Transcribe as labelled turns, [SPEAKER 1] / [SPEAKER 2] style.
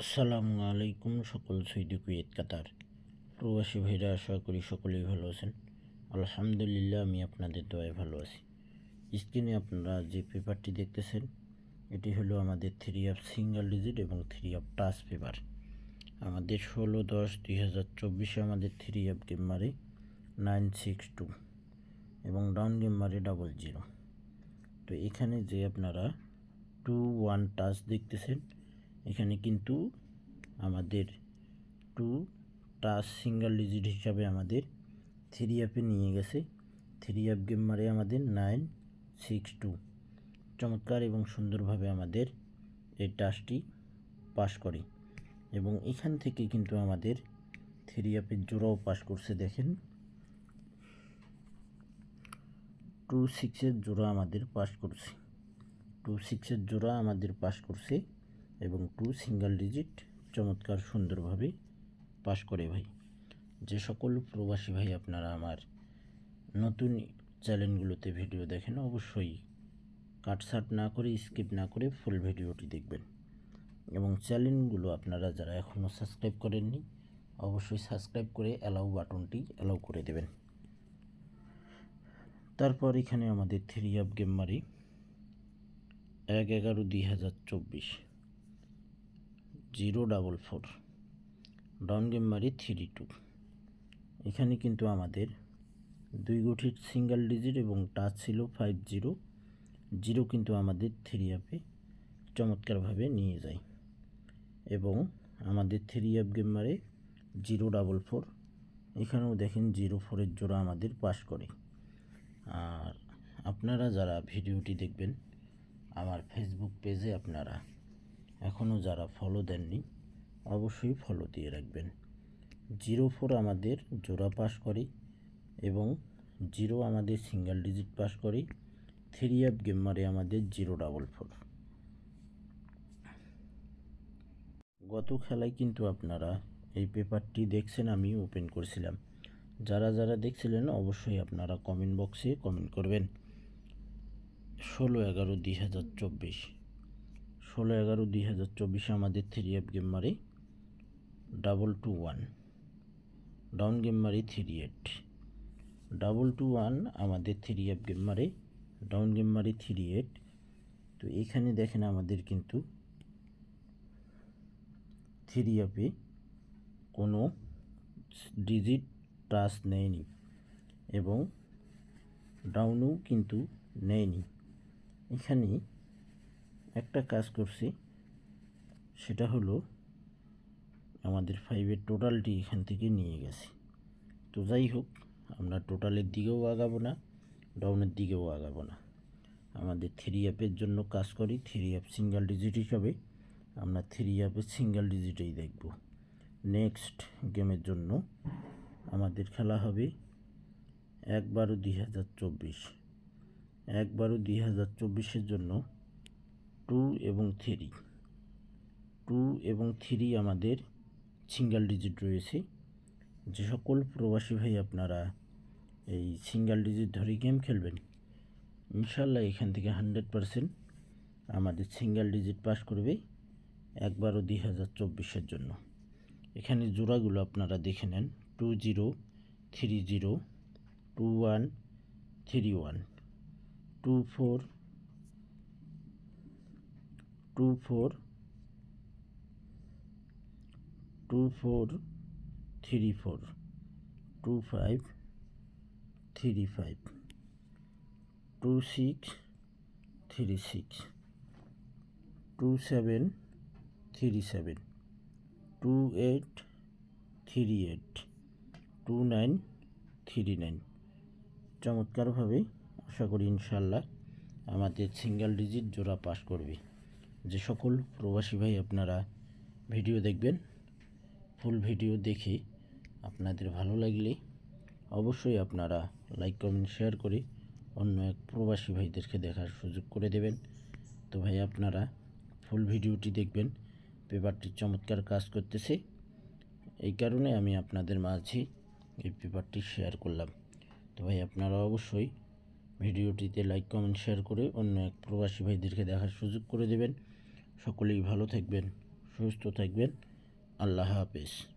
[SPEAKER 1] আসসালামু আলাইকুম সকল সৌদি কুয়েত কাতার প্রবাসী ভাইরা, আশা করি সকলেই ভালো আছেন। আলহামদুলিল্লাহ, আমি আপনাদের দোয়ায় ভালো আছি। স্ক্রিনে আপনারা যে পেপারটি দেখতেছেন, এটি হলো আমাদের 3 অফ সিঙ্গেল ডিজিট এবং 3 অফ টাচ পেপার। আমাদের 16/10/2024 আমাদের 3 অফ গেম মারে 962 এবং ডাউন গেম মারে 00। তো এখানে যে আপনারা 2-1 টাচ দেখতেছেন, এখানে কিন্তু আমাদের 2 টাচ সিঙ্গেল ডিজিট হিসাবে আমাদের 3 অফে নিয়ে গেছে। 3 অফ গেম মারে আমাদের 962। চমৎকার এবং সুন্দরভাবে আমাদের এই টাচটি পাস করে এবং এখান থেকে কিন্তু আমাদের 3 অফের জোড়াও পাস করছে। দেখেন, 2-6-এর জোড়া আমাদের পাস করছে। 2-6-এর জোড়া আমাদের পাস করছে এবং 2 সিঙ্গেল ডিজিট চমৎকার সুন্দরভাবে পাস করে। ভাই, যে সকল প্রবাসী ভাই আপনারা আমার নতুন চ্যানেলগুলোতে ভিডিও দেখেন, অবশ্যই কাটছাট না করে, স্কিপ না করে ফুল ভিডিওটি দেখবেন এবং চ্যানেলগুলো আপনারা যারা এখনও সাবস্ক্রাইব করেননি, অবশ্যই সাবস্ক্রাইব করে অ্যালাউ বাটনটি অ্যালাউ করে দেবেন। তারপর এখানে আমাদের 3 অফ গেম মারি 1/11/2024 044, ডাউন গেম মারি 32। এখানে কিন্তু আমাদের 2 গুঠির সিঙ্গেল ডিজিট এবং টাচ ছিল 50। 0 কিন্তু আমাদের 3 অফে চমৎকারভাবে নিয়ে যায় এবং আমাদের 3 অফ গেম মারে 044। এখানেও দেখেন 04-এর জোড়া আমাদের পাস করে। আর আপনারা যারা ভিডিওটি দেখবেন, আমার ফেসবুক পেজে আপনারা এখনও যারা ফলো দেননি, অবশ্যই ফলো দিয়ে রাখবেন। 04 আমাদের জোড়া পাস করে এবং 0 আমাদের সিঙ্গেল ডিজিট পাস করে। 3 অফ গেম মারে আমাদের 044। গত খেলায় কিন্তু আপনারা এই পেপারটি দেখছেন, আমি ওপেন করেছিলাম। যারা যারা দেখছিলেন অবশ্যই আপনারা কমেন্ট বক্সে কমেন্ট করবেন। 16/11/2024 16/11/2024 আমাদের 3 অফ গেম মারে 221, ডাউন গেম মারে 38। 221 আমাদের 3 অফ গেম মারে, ডাউন গেম মারে 38। তো এখানে দেখেন আমাদের কিন্তু 3 অফে কোনো ডিজিট টাচ নেয়নি এবং ডাউনও কিন্তু নেয়নি। এখানে একটা কাজ করছে, সেটা হলো আমাদের 5-এর টোটালটি এখান থেকে নিয়ে গেছে। তো যাই হোক, আমরা টোটালের দিকেও আগাবো না, ডাউনের দিকেও আগাবো না। আমাদের 3 অফের জন্য কাজ করি। 3 অফ সিঙ্গেল ডিজিট হিসাবে আমরা 3 অফের সিঙ্গেল ডিজিটেই দেখব। নেক্সট গেমের জন্য আমাদের খেলা হবে 1/12/2024। 1/12/2024-এর জন্য 2 এবং 3, 2 এবং 3 আমাদের সিঙ্গেল ডিজিট রয়েছে। যে সকল প্রবাসী ভাই আপনারা এই সিঙ্গেল ডিজিট ধরে গেম খেলবেন, ইনশাল্লাহ এখান থেকে 100% আমাদের সিঙ্গেল ডিজিট পাস করবে 1/12/2024-এর জন্য। এখানে জোড়াগুলো আপনারা দেখে নেন: 20, 30, 21, 31, 24, 24, 24, 34, 25, 35, 26, 36, 27, 37, 28, 38, 29, 39। চমৎকারভাবে আশা করি ইনশাল্লাহ আমাদের সিঙ্গেল ডিজিট জোড়া পাস করবে। যে সকল প্রবাসী ভাই আপনারা ভিডিও দেখবেন, ফুল ভিডিও দেখে আপনাদের ভালো লাগলে অবশ্যই আপনারা লাইক, কমেন্ট, শেয়ার করে অন্য এক প্রবাসী ভাইদেরকে দেখার সুযোগ করে দেবেন। তো ভাই, আপনারা ফুল ভিডিওটি দেখবেন। পেপারটি চমৎকার কাজ করতেছে, এই কারণে আমি আপনাদের মাঝে এই পেপারটি শেয়ার করলাম। তো ভাই, আপনারা অবশ্যই ভিডিওটিতে লাইক, কমেন্ট, শেয়ার করে অন্য এক প্রবাসী ভাইদেরকে দেখার সুযোগ করে দেবেন। সকলেই ভালো থাকবেন, সুস্থ থাকবেন। আল্লাহ হাফেজ।